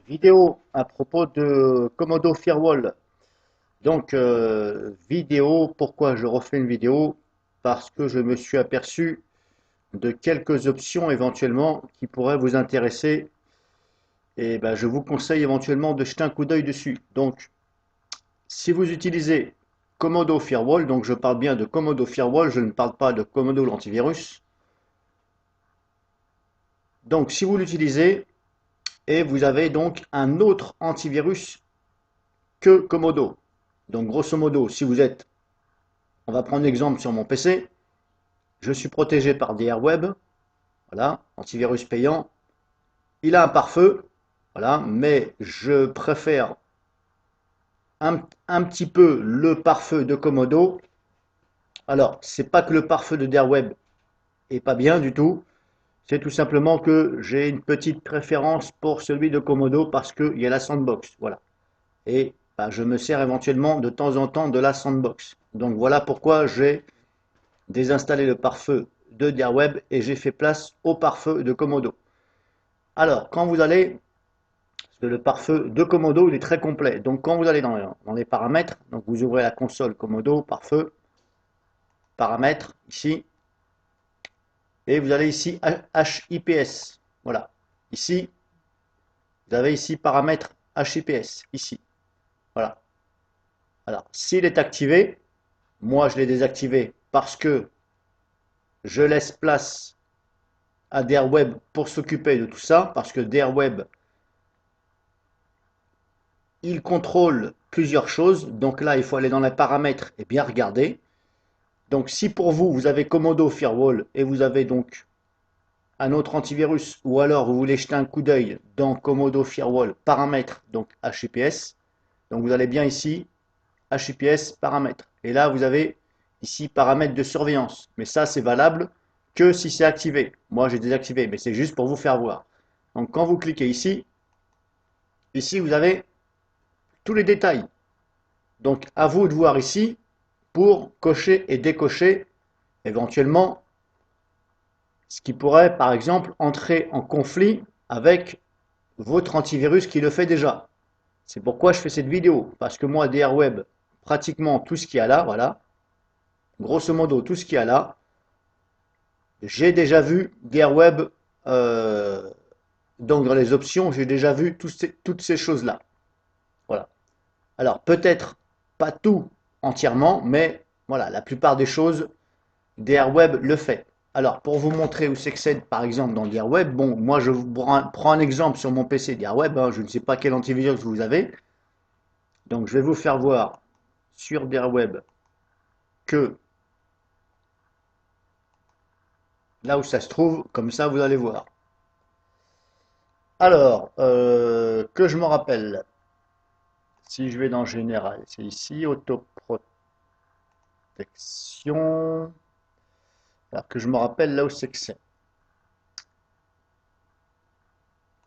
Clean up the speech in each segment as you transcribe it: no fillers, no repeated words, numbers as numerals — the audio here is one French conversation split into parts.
Vidéo à propos de Komodo Firewall. Donc, vidéo, pourquoi je refais une vidéo? Parce que je me suis aperçu de quelques options éventuellement qui pourraient vous intéresser et ben, je vous conseille éventuellement de jeter un coup d'œil dessus. Donc, si vous utilisez Komodo Firewall, donc je parle bien de Komodo Firewall, je ne parle pas de Komodo l'antivirus. Donc, si vous l'utilisez et vous avez donc un autre antivirus que Komodo. Donc grosso modo, si vous êtes, on va prendre l'exemple sur mon PC, je suis protégé par DRWeb, voilà, antivirus payant, il a un pare-feu, voilà, mais je préfère un petit peu le pare-feu de Komodo. Alors, c'est pas que le pare-feu de DRWeb est pas bien du tout, c'est tout simplement que j'ai une petite préférence pour celui de Komodo parce qu'il y a la sandbox, voilà. Et bah, je me sers éventuellement de temps en temps de la sandbox. Donc voilà pourquoi j'ai désinstallé le pare-feu de DRWeb et j'ai fait place au pare-feu de Komodo. Alors, quand vous allez, parce que le pare-feu de Komodo, il est très complet. Donc, quand vous allez dans les paramètres, donc vous ouvrez la console Komodo, pare-feu, paramètres, ici, et vous allez ici HIPS. Voilà. Ici, vous avez ici paramètres HIPS, ici. Voilà. Alors, s'il est activé, moi je l'ai désactivé parce que je laisse place à DRWeb pour s'occuper de tout ça, parce que DRWeb, il contrôle plusieurs choses. Donc là, il faut aller dans les paramètres et bien regarder. Donc si pour vous, vous avez Komodo Firewall et vous avez donc un autre antivirus, ou alors vous voulez jeter un coup d'œil dans Komodo Firewall paramètres, donc HIPS, donc vous allez bien ici, HIPS paramètres. Et là, vous avez ici paramètres de surveillance. Mais ça, c'est valable que si c'est activé. Moi, j'ai désactivé, mais c'est juste pour vous faire voir. Donc quand vous cliquez ici, vous avez tous les détails. Donc à vous de voir ici pour cocher et décocher éventuellement ce qui pourrait par exemple entrer en conflit avec votre antivirus qui le fait déjà. C'est pourquoi je fais cette vidéo, parce que moi DRWeb, pratiquement tout ce qu'il y a là, voilà, grosso modo tout ce qu'il y a là, j'ai déjà vu DRWeb, donc dans les options, j'ai déjà vu toutes ces choses-là. Voilà. Alors peut-être pas tout entièrement, mais voilà, la plupart des choses, DRWeb le fait. Alors pour vous montrer où c'est que c'est, par exemple dans DRWeb, bon, moi je vous prends un exemple sur mon PC DRWeb, hein, je ne sais pas quel antivirus vous avez, donc je vais vous faire voir sur DRWeb que là où ça se trouve, comme ça vous allez voir. Alors, que je me rappelle, si je vais dans Général, c'est ici, Autoprotection. Alors que je me rappelle là où c'est que c'est.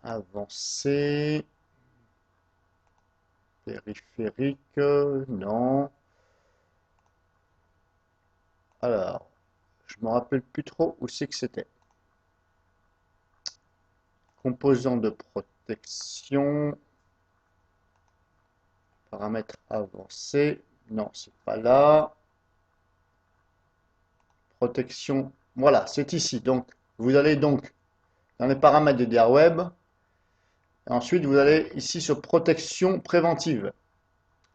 Avancer. Périphérique, non. Alors, je me rappelle plus trop où c'est que c'était. Composants de protection. Paramètres avancés. Non, c'est pas là. Protection. Voilà, c'est ici. Donc, vous allez donc dans les paramètres de DRWeb. Ensuite, vous allez ici sur protection préventive.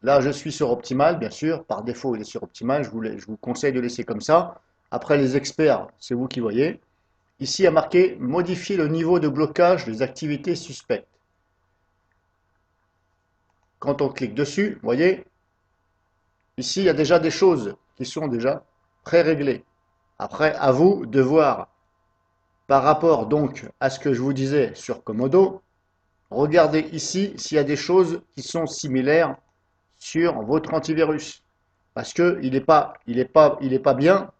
Là, je suis sur Optimal, bien sûr. Par défaut, il est sur Optimal. Je vous conseille de laisser comme ça. Après, les experts, c'est vous qui voyez. Ici, il y a marqué modifier le niveau de blocage des activités suspectes. Quand on clique dessus, vous voyez, ici, il y a déjà des choses qui sont déjà pré-réglées. Après, à vous de voir par rapport donc à ce que je vous disais sur Komodo, regardez ici s'il y a des choses qui sont similaires sur votre antivirus. Parce qu'il n'est pas bien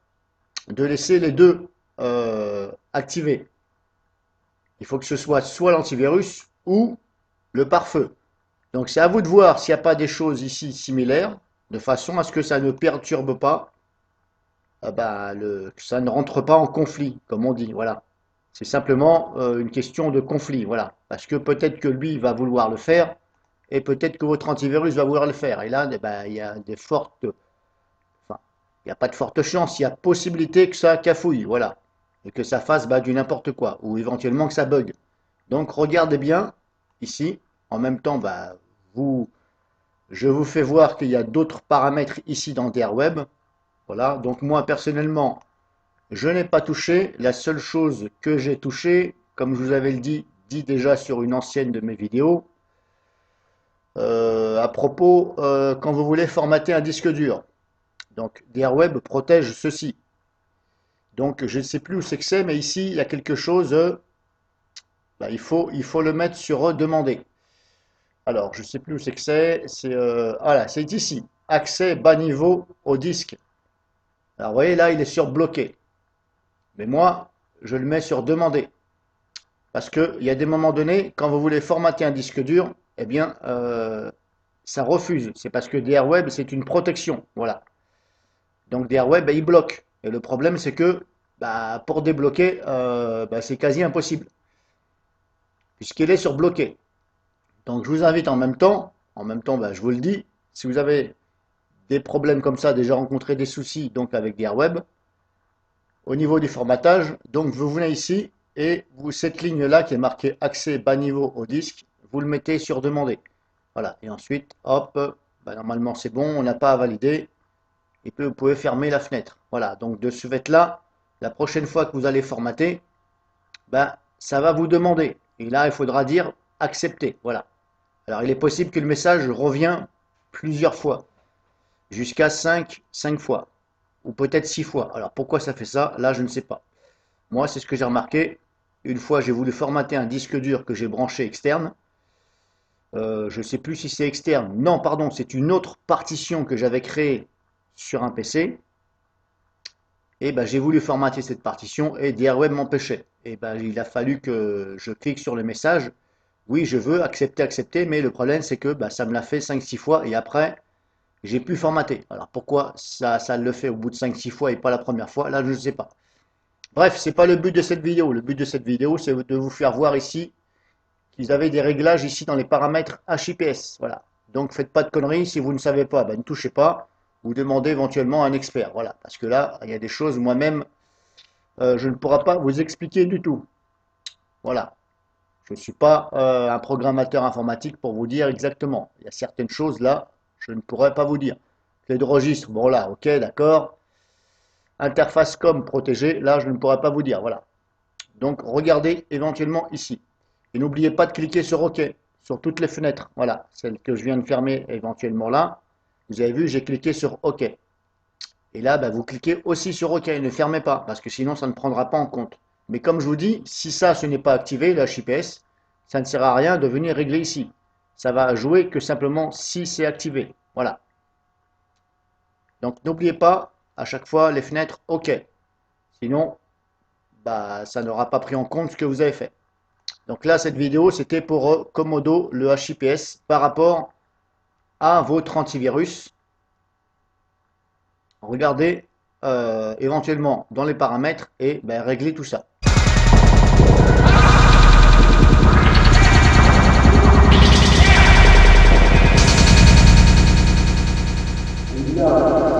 de laisser les deux activés. Il faut que ce soit l'antivirus ou le pare-feu. Donc c'est à vous de voir s'il n'y a pas des choses ici similaires, de façon à ce que ça ne perturbe pas, que ça ne rentre pas en conflit, comme on dit. Voilà. C'est simplement une question de conflit. Voilà. Parce que peut-être que lui va vouloir le faire, et peut-être que votre antivirus va vouloir le faire. Et là, eh ben, il y a des fortes, enfin, il n'y a pas de fortes chances, il y a possibilité que ça cafouille, voilà. Et que ça fasse du n'importe quoi, ou éventuellement que ça bug. Donc regardez bien, ici, en même temps, vous, je vous fais voir qu'il y a d'autres paramètres ici dans DRWeb. Voilà, donc moi personnellement, je n'ai pas touché. La seule chose que j'ai touché, comme je vous avais dit déjà sur une ancienne de mes vidéos, à propos, quand vous voulez formater un disque dur. Donc DRWeb protège ceci. Donc je ne sais plus où c'est que c'est, mais ici il y a quelque chose, il faut le mettre sur demander. Alors je ne sais plus où c'est que c'est voilà, c'est ici, accès bas niveau au disque. Alors vous voyez là il est sur bloqué, mais moi je le mets sur demander. Parce qu'il y a des moments donnés, quand vous voulez formater un disque dur, eh bien ça refuse. C'est parce que DRWeb c'est une protection, voilà. Donc DRWeb il bloque. Et le problème c'est que pour débloquer, c'est quasi impossible, puisqu'il est sur bloqué. Donc je vous invite en même temps je vous le dis, si vous avez des problèmes comme ça, déjà rencontré des soucis donc avec DRWeb, au niveau du formatage, donc vous venez ici et cette ligne là qui est marquée accès bas niveau au disque, vous le mettez sur demander. Voilà, et ensuite, hop, normalement c'est bon, on n'a pas à valider, et puis vous pouvez fermer la fenêtre. Voilà, donc de ce fait là, la prochaine fois que vous allez formater, ça va vous demander. Et là, il faudra dire accepter. Voilà. Alors, il est possible que le message revienne plusieurs fois, jusqu'à 5 fois, ou peut-être 6 fois. Alors, pourquoi ça fait ça? Là, je ne sais pas. Moi, c'est ce que j'ai remarqué. Une fois, j'ai voulu formater un disque dur que j'ai branché externe. Je ne sais plus si c'est externe. Non, pardon, c'est une autre partition que j'avais créée sur un PC. Et j'ai voulu formater cette partition et DRWeb m'empêchait. Et il a fallu que je clique sur le message. Oui, je veux accepter, accepter, mais le problème c'est que ça me l'a fait 5-6 fois et après j'ai pu formater. Alors pourquoi ça le fait au bout de 5-6 fois et pas la première fois? Là, je ne sais pas. Bref, c'est pas le but de cette vidéo. Le but de cette vidéo, c'est de vous faire voir ici qu'ils avaient des réglages ici dans les paramètres HIPS. Voilà. Donc faites pas de conneries. Si vous ne savez pas, ne touchez pas. Vous demandez éventuellement à un expert. Voilà. Parce que là, il y a des choses moi-même, je ne pourrai pas vous expliquer du tout. Voilà. Je ne suis pas un programmateur informatique pour vous dire exactement. Il y a certaines choses là, je ne pourrais pas vous dire. Clé de registre, bon là, ok, d'accord. Interface com protégée, là, je ne pourrais pas vous dire. Voilà. Donc, regardez éventuellement ici. Et n'oubliez pas de cliquer sur OK, sur toutes les fenêtres. Voilà, celle que je viens de fermer éventuellement là. Vous avez vu, j'ai cliqué sur OK. Et là, vous cliquez aussi sur OK. Ne fermez pas, parce que sinon, ça ne prendra pas en compte. Mais comme je vous dis, si ça, ce n'est pas activé, le HIPS, ça ne sert à rien de venir régler ici. Ça va jouer que simplement si c'est activé. Voilà. Donc, n'oubliez pas, à chaque fois, les fenêtres OK. Sinon, ça n'aura pas pris en compte ce que vous avez fait. Donc là, cette vidéo, c'était pour Comodo, le HIPS, par rapport à votre antivirus. Regardez éventuellement dans les paramètres et régler tout ça. Yeah.